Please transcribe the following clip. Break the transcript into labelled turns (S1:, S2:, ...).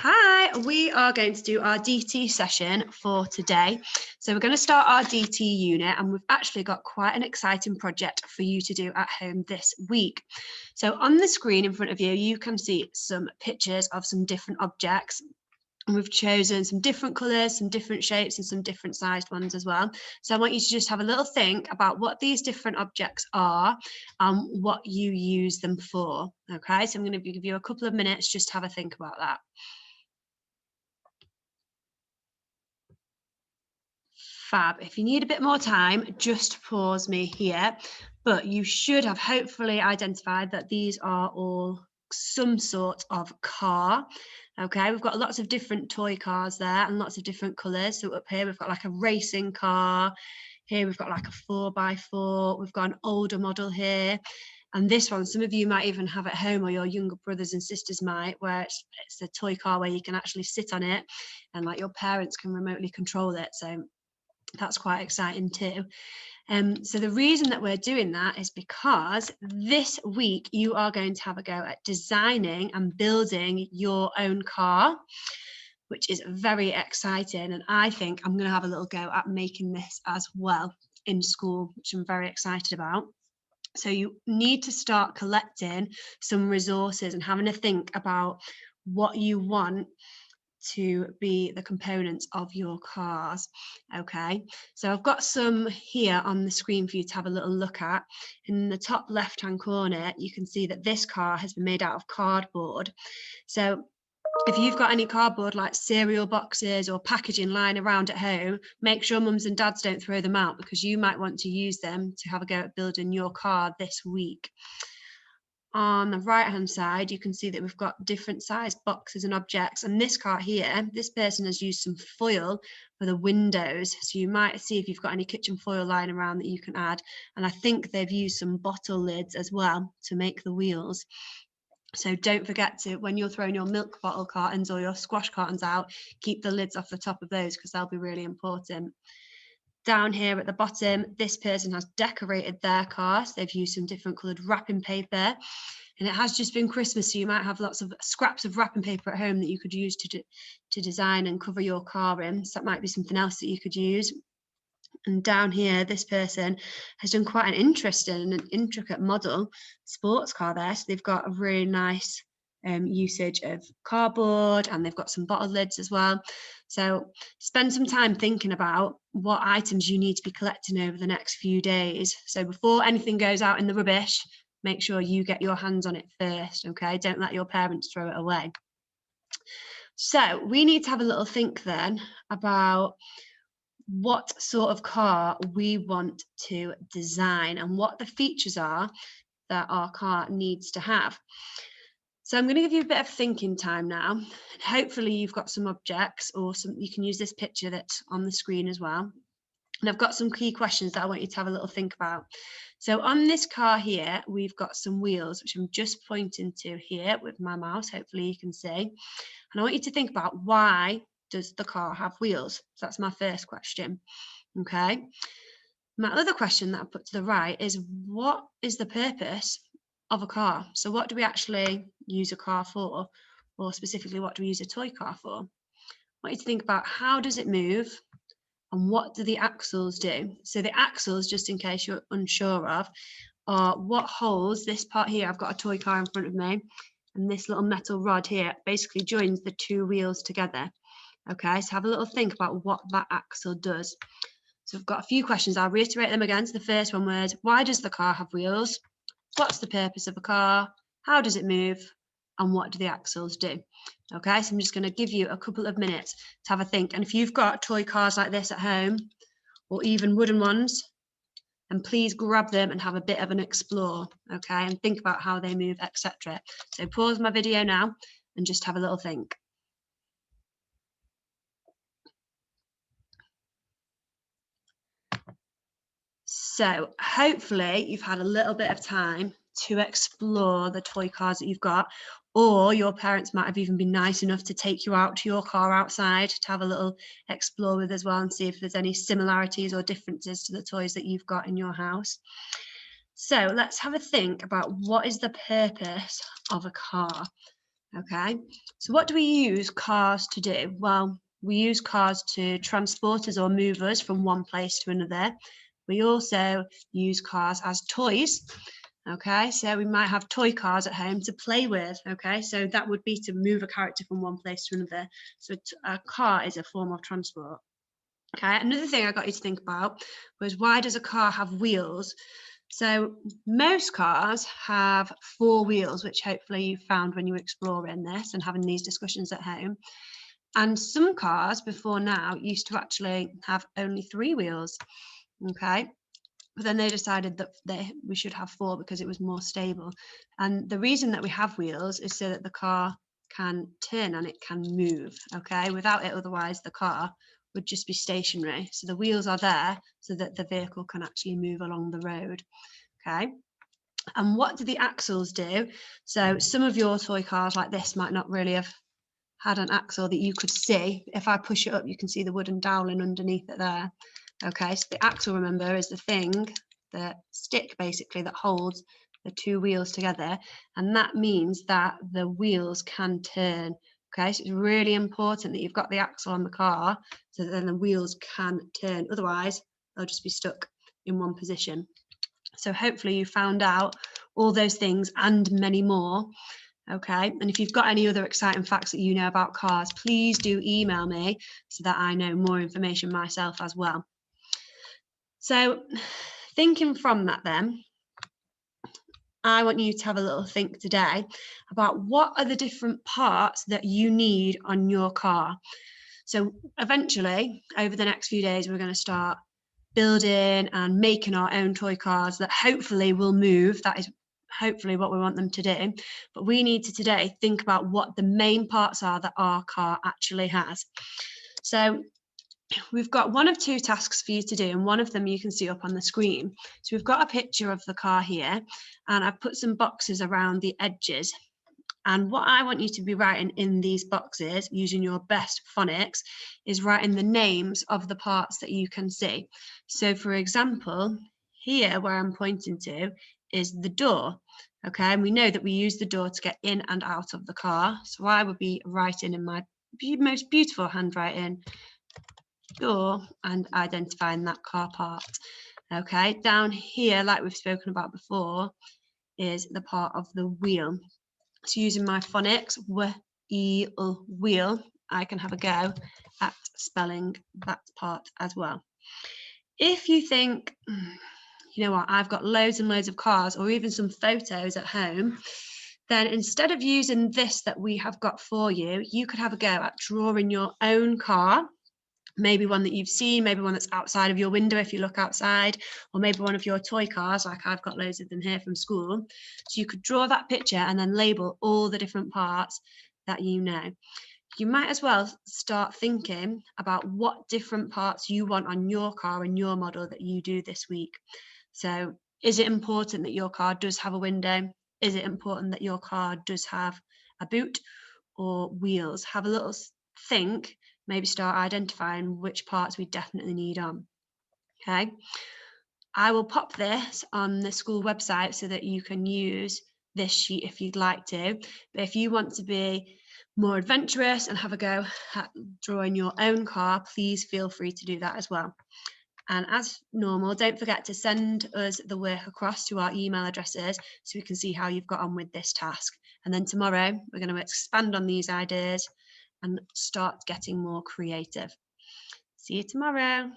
S1: Hi, we are going to do our DT session for today. So we're going to start our DT unit and we've actually got quite an exciting project for you to do at home this week. So on the screen in front of you, you can see some pictures of some different objects. And we've chosen some different colours, some different shapes and some different sized ones as well. So I want you to just have a little think about what these different objects are and what you use them for. Okay, so I'm going to give you a couple of minutes just to have a think about that. Fab. If you need a bit more time, just pause me here. But you should have hopefully identified that these are all some sort of car. Okay, we've got lots of different toy cars there and lots of different colours. So up here we've got like a racing car. Here we've got like a 4x4. We've got an older model here. And this one, some of you might even have at home, or your younger brothers and sisters might, where it's a toy car where you can actually sit on it and like your parents can remotely control it. So that's quite exciting too. So the reason that we're doing that is because this week you are going to have a go at designing and building your own car, which is very exciting. And I think I'm going to have a little go at making this as well in school, which I'm very excited about. So you need to start collecting some resources and having a think about what you want to be the components of your cars. Okay, so I've got some here on the screen for you to have a little look at. In the top left hand corner you can see that this car has been made out of cardboard. So if you've got any cardboard like cereal boxes or packaging lying around at home, make sure mums and dads don't throw them out, because you might want to use them to have a go at building your car this week. On the right hand side you can see that we've got different sized boxes and objects, and this car here, this person has used some foil for the windows, so you might see if you've got any kitchen foil lying around that you can add, and I think they've used some bottle lids as well to make the wheels. So don't forget to, when you're throwing your milk bottle cartons or your squash cartons out, keep the lids off the top of those because they'll be really important. Down here at the bottom, this person has decorated their car. So they've used some different coloured wrapping paper, and it has just been Christmas, so you might have lots of scraps of wrapping paper at home that you could use to design and cover your car in. So that might be something else that you could use. And down here, this person has done quite an interesting and intricate model sports car there. So they've got a really nice usage of cardboard, and they've got some bottle lids as well. So spend some time thinking about what items you need to be collecting over the next few days. So before anything goes out in the rubbish, make sure you get your hands on it first, okay? Don't let your parents throw it away. So we need to have a little think then about what sort of car we want to design and what the features are that our car needs to have. So I'm going to give you a bit of thinking time now, and hopefully you've got some objects, or you can use this picture that's on the screen as well. And I've got some key questions that I want you to have a little think about. So on this car here, we've got some wheels, which I'm just pointing to here with my mouse. Hopefully you can see. And I want you to think about, why does the car have wheels? So that's my first question. Okay. My other question that I put to the right is, what is the purpose of a car? So what do we actually use a car for? Or specifically, what do we use a toy car for? I want you to think about, how does it move? And what do the axles do? So the axles, just in case you're unsure of, are what holds this part here. I've got a toy car in front of me, and this little metal rod here basically joins the two wheels together. Okay, so have a little think about what that axle does. So I've got a few questions. I'll reiterate them again. So the first one was, why does the car have wheels? What's the purpose of a car? How does it move? And what do the axles do? Okay, so I'm just going to give you a couple of minutes to have a think. And if you've got toy cars like this at home, or even wooden ones, then please grab them and have a bit of an explore, okay, and think about how they move, etc. So pause my video now and just have a little think. So hopefully you've had a little bit of time to explore the toy cars that you've got, or your parents might have even been nice enough to take you out to your car outside to have a little explore with as well, and see if there's any similarities or differences to the toys that you've got in your house. So let's have a think about, what is the purpose of a car? Okay, so what do we use cars to do? Well, we use cars to transport us or move us from one place to another. We also use cars as toys. Okay, so we might have toy cars at home to play with. Okay, so that would be to move a character from one place to another. So a car is a form of transport. Okay, another thing I got you to think about was, why does a car have wheels? So most cars have 4 wheels, which hopefully you found when you were exploring this and having these discussions at home. And some cars before now used to actually have only 3 wheels. Okay, but then they decided that we should have 4 because it was more stable. And the reason that we have wheels is so that the car can turn and it can move. Okay, without it, otherwise the car would just be stationary. So the wheels are there so that the vehicle can actually move along the road. Okay, and what do the axles do? So some of your toy cars like this might not really have had an axle that you could see. If I push it up, you can see the wooden dowling underneath it there. Okay, so the axle, remember, is the thing, the stick basically that holds the 2 wheels together, and that means that the wheels can turn. Okay, so it's really important that you've got the axle on the car so that then the wheels can turn. Otherwise, they'll just be stuck in one position. So hopefully you found out all those things and many more. Okay, and if you've got any other exciting facts that you know about cars, please do email me so that I know more information myself as well. So thinking from that then, I want you to have a little think today about what are the different parts that you need on your car. So eventually, over the next few days, we're going to start building and making our own toy cars that hopefully will move. That is hopefully what we want them to do. But we need to today think about what the main parts are that our car actually has. So we've got one of 2 tasks for you to do, and one of them you can see up on the screen. So we've got a picture of the car here, and I've put some boxes around the edges. And what I want you to be writing in these boxes, using your best phonics, is writing the names of the parts that you can see. So for example, here where I'm pointing to is the door. Okay, and we know that we use the door to get in and out of the car. So I would be writing in my most beautiful handwriting, door, and identifying that car part. Okay, down here, like we've spoken about before, is the part of the wheel. So using my phonics, wheel, I can have a go at spelling that part as well. If you think, you know what, I've got loads and loads of cars or even some photos at home, then instead of using this that we have got for you, you could have a go at drawing your own car. Maybe one that you've seen, maybe one that's outside of your window if you look outside, or maybe one of your toy cars, like I've got loads of them here from school. So you could draw that picture and then label all the different parts that you know. You might as well start thinking about what different parts you want on your car and your model that you do this week. So is it important that your car does have a window? Is it important that your car does have a boot or wheels? Have a little think, maybe start identifying which parts we definitely need on. Okay, I will pop this on the school website so that you can use this sheet if you'd like to. But if you want to be more adventurous and have a go at drawing your own car, please feel free to do that as well. And as normal, don't forget to send us the work across to our email addresses so we can see how you've got on with this task. And then tomorrow, we're going to expand on these ideas and start getting more creative. See you tomorrow.